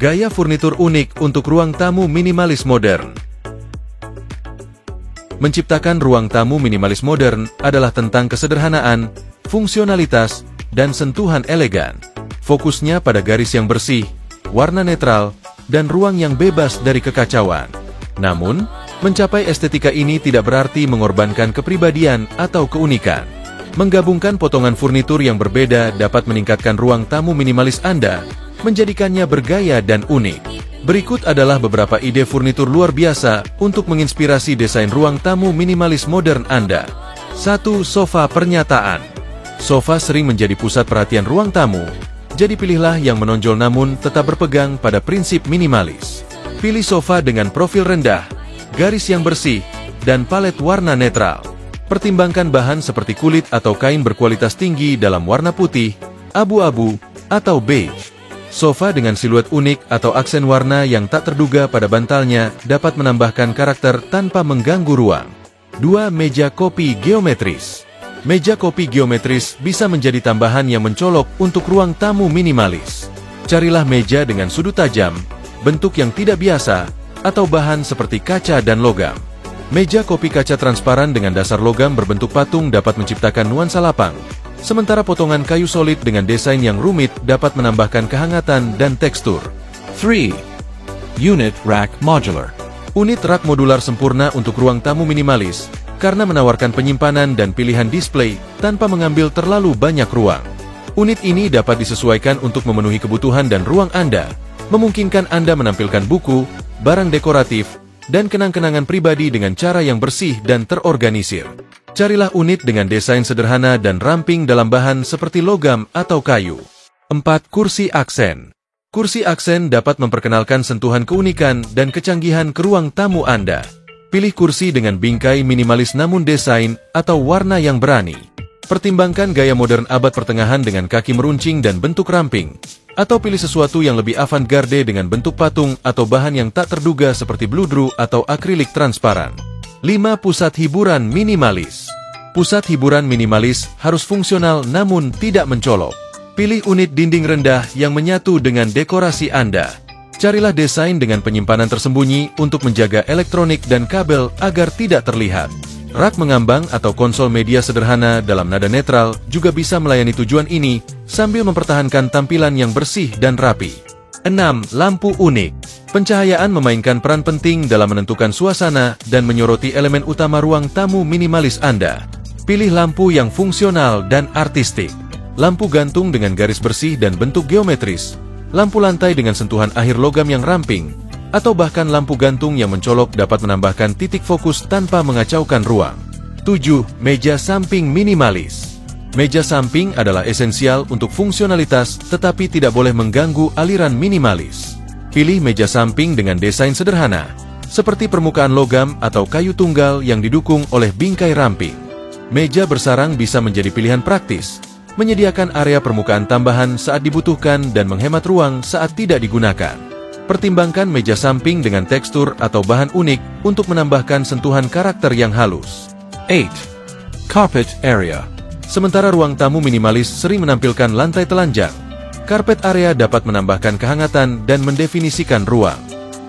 Gaya furnitur unik untuk ruang tamu minimalis modern. Menciptakan ruang tamu minimalis modern adalah tentang kesederhanaan, fungsionalitas, dan sentuhan elegan. Fokusnya pada garis yang bersih, warna netral, dan ruang yang bebas dari kekacauan. Namun, mencapai estetika ini tidak berarti mengorbankan kepribadian atau keunikan. Menggabungkan potongan furnitur yang berbeda dapat meningkatkan ruang tamu minimalis Anda, menjadikannya bergaya dan unik. Berikut adalah beberapa ide furnitur luar biasa untuk menginspirasi desain ruang tamu minimalis modern Anda. 1. Sofa pernyataan. Sofa sering menjadi pusat perhatian ruang tamu, jadi pilihlah yang menonjol namun tetap berpegang pada prinsip minimalis. Pilih sofa dengan profil rendah, garis yang bersih, dan palet warna netral. Pertimbangkan bahan seperti kulit atau kain berkualitas tinggi dalam warna putih, abu-abu, atau beige. Sofa dengan siluet unik atau aksen warna yang tak terduga pada bantalnya dapat menambahkan karakter tanpa mengganggu ruang. 2. Meja kopi geometris. Meja kopi geometris bisa menjadi tambahan yang mencolok untuk ruang tamu minimalis. Carilah meja dengan sudut tajam, bentuk yang tidak biasa, atau bahan seperti kaca dan logam. Meja kopi kaca transparan dengan dasar logam berbentuk patung dapat menciptakan nuansa lapang. Sementara potongan kayu solid dengan desain yang rumit dapat menambahkan kehangatan dan tekstur. 3. Unit Rack Modular. Unit rak modular sempurna untuk ruang tamu minimalis, karena menawarkan penyimpanan dan pilihan display tanpa mengambil terlalu banyak ruang. Unit ini dapat disesuaikan untuk memenuhi kebutuhan dan ruang Anda, memungkinkan Anda menampilkan buku, barang dekoratif, dan kenang-kenangan pribadi dengan cara yang bersih dan terorganisir. Carilah unit dengan desain sederhana dan ramping dalam bahan seperti logam atau kayu. 4. Kursi aksen. Kursi aksen dapat memperkenalkan sentuhan keunikan dan kecanggihan ke ruang tamu Anda. Pilih kursi dengan bingkai minimalis namun desain atau warna yang berani. Pertimbangkan gaya modern abad pertengahan dengan kaki meruncing dan bentuk ramping. Atau pilih sesuatu yang lebih avant-garde dengan bentuk patung atau bahan yang tak terduga seperti bludru atau akrilik transparan. 5. Pusat hiburan minimalis. Pusat hiburan minimalis harus fungsional namun tidak mencolok. Pilih unit dinding rendah yang menyatu dengan dekorasi Anda. Carilah desain dengan penyimpanan tersembunyi untuk menjaga elektronik dan kabel agar tidak terlihat. Rak mengambang atau konsol media sederhana dalam nada netral juga bisa melayani tujuan ini sambil mempertahankan tampilan yang bersih dan rapi. 6. Lampu unik. Pencahayaan memainkan peran penting dalam menentukan suasana dan menyoroti elemen utama ruang tamu minimalis Anda. Pilih lampu yang fungsional dan artistik. Lampu gantung dengan garis bersih dan bentuk geometris, lampu lantai dengan sentuhan akhir logam yang ramping, atau bahkan lampu gantung yang mencolok dapat menambahkan titik fokus tanpa mengacaukan ruang. 7. Meja samping minimalis. Meja samping adalah esensial untuk fungsionalitas tetapi tidak boleh mengganggu aliran minimalis. Pilih meja samping dengan desain sederhana, seperti permukaan logam atau kayu tunggal yang didukung oleh bingkai ramping. Meja bersarang bisa menjadi pilihan praktis, menyediakan area permukaan tambahan saat dibutuhkan dan menghemat ruang saat tidak digunakan. Pertimbangkan meja samping dengan tekstur atau bahan unik untuk menambahkan sentuhan karakter yang halus. 8. Carpet Area. Sementara ruang tamu minimalis sering menampilkan lantai telanjang, karpet area dapat menambahkan kehangatan dan mendefinisikan ruang.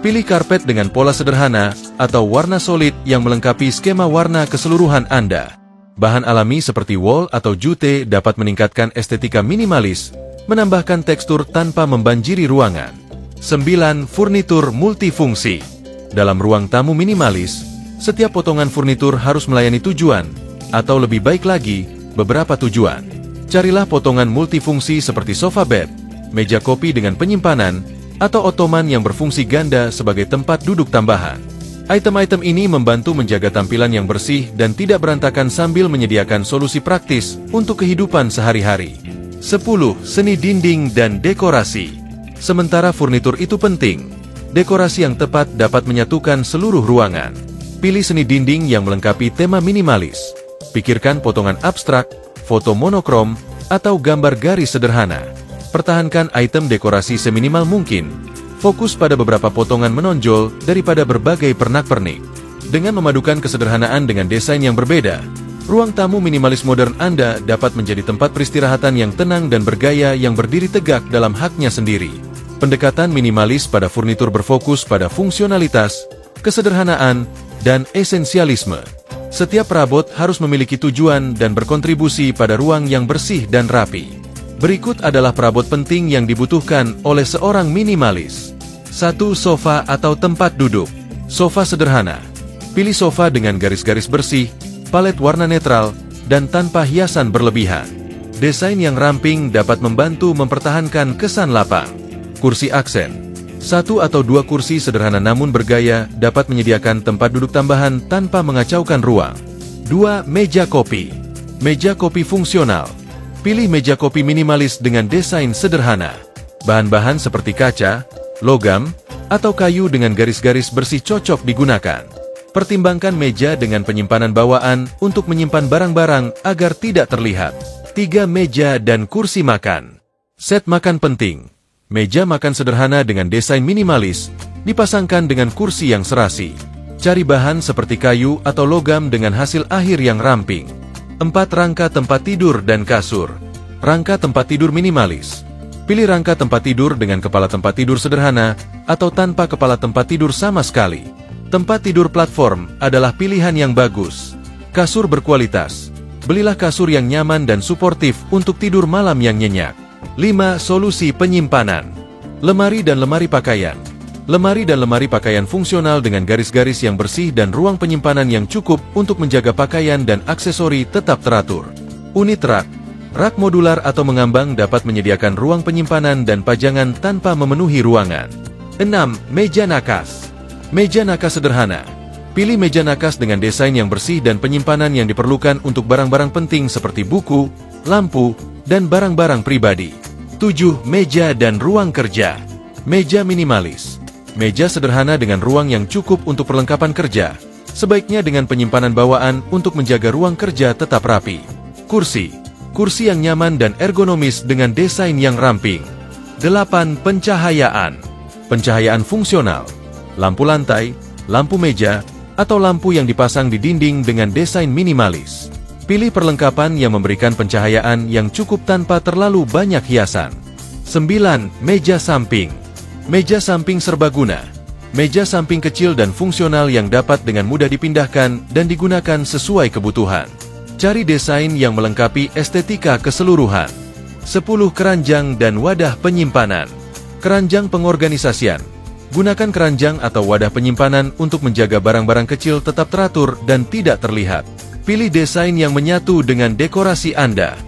Pilih karpet dengan pola sederhana atau warna solid yang melengkapi skema warna keseluruhan Anda. Bahan alami seperti wol atau jute dapat meningkatkan estetika minimalis, menambahkan tekstur tanpa membanjiri ruangan. 9. Furnitur multifungsi. Dalam ruang tamu minimalis, setiap potongan furnitur harus melayani tujuan, atau lebih baik lagi, beberapa tujuan. Carilah potongan multifungsi seperti sofa bed, meja kopi dengan penyimpanan, atau ottoman yang berfungsi ganda sebagai tempat duduk tambahan. Item-item ini membantu menjaga tampilan yang bersih dan tidak berantakan sambil menyediakan solusi praktis untuk kehidupan sehari-hari. 10. Seni dinding dan dekorasi. Sementara furnitur itu penting, dekorasi yang tepat dapat menyatukan seluruh ruangan. Pilih seni dinding yang melengkapi tema minimalis. Pikirkan potongan abstrak, foto monokrom, atau gambar garis sederhana. Pertahankan item dekorasi seminimal mungkin. Fokus pada beberapa potongan menonjol daripada berbagai pernak-pernik. Dengan memadukan kesederhanaan dengan desain yang berbeda, ruang tamu minimalis modern Anda dapat menjadi tempat peristirahatan yang tenang dan bergaya yang berdiri tegak dalam haknya sendiri. Pendekatan minimalis pada furnitur berfokus pada fungsionalitas, kesederhanaan, dan esensialisme. Setiap perabot harus memiliki tujuan dan berkontribusi pada ruang yang bersih dan rapi. Berikut adalah perabot penting yang dibutuhkan oleh seorang minimalis. 1. Sofa atau tempat duduk. Sofa sederhana. Pilih sofa dengan garis-garis bersih, palet warna netral, dan tanpa hiasan berlebihan. Desain yang ramping dapat membantu mempertahankan kesan lapang. Kursi aksen. 1 atau 2 kursi sederhana namun bergaya dapat menyediakan tempat duduk tambahan tanpa mengacaukan ruang. 2. Meja kopi. Meja kopi fungsional. Pilih meja kopi minimalis dengan desain sederhana. Bahan-bahan seperti kaca, logam, atau kayu dengan garis-garis bersih cocok digunakan. Pertimbangkan meja dengan penyimpanan bawaan untuk menyimpan barang-barang agar tidak terlihat. 3. Meja dan kursi makan. Set makan penting. Meja makan sederhana dengan desain minimalis, dipasangkan dengan kursi yang serasi. Cari bahan seperti kayu atau logam dengan hasil akhir yang ramping. 4. Rangka tempat tidur dan kasur. Rangka tempat tidur minimalis. Pilih rangka tempat tidur dengan kepala tempat tidur sederhana atau tanpa kepala tempat tidur sama sekali. Tempat tidur platform adalah pilihan yang bagus. Kasur berkualitas. Belilah kasur yang nyaman dan suportif untuk tidur malam yang nyenyak. 5. Solusi penyimpanan. Lemari dan lemari pakaian. Lemari dan lemari pakaian fungsional dengan garis-garis yang bersih dan ruang penyimpanan yang cukup untuk menjaga pakaian dan aksesori tetap teratur. Unit rak. Rak modular atau mengambang dapat menyediakan ruang penyimpanan dan pajangan tanpa memenuhi ruangan. 6. Meja nakas. Meja nakas sederhana. Pilih meja nakas dengan desain yang bersih dan penyimpanan yang diperlukan untuk barang-barang penting seperti buku, lampu, dan barang-barang pribadi. 7. Meja dan ruang kerja. Meja minimalis. Meja sederhana dengan ruang yang cukup untuk perlengkapan kerja, sebaiknya dengan penyimpanan bawaan untuk menjaga ruang kerja tetap rapi. Kursi. Kursi yang nyaman dan ergonomis dengan desain yang ramping. 8. Pencahayaan. Pencahayaan fungsional. Lampu lantai, lampu meja, atau lampu yang dipasang di dinding dengan desain minimalis. Pilih perlengkapan yang memberikan pencahayaan yang cukup tanpa terlalu banyak hiasan. 9. Meja samping. Meja samping serbaguna. Meja samping kecil dan fungsional yang dapat dengan mudah dipindahkan dan digunakan sesuai kebutuhan. Cari desain yang melengkapi estetika keseluruhan. 10. Keranjang dan wadah penyimpanan. Keranjang pengorganisasian. Gunakan keranjang atau wadah penyimpanan untuk menjaga barang-barang kecil tetap teratur dan tidak terlihat. Pilih desain yang menyatu dengan dekorasi Anda.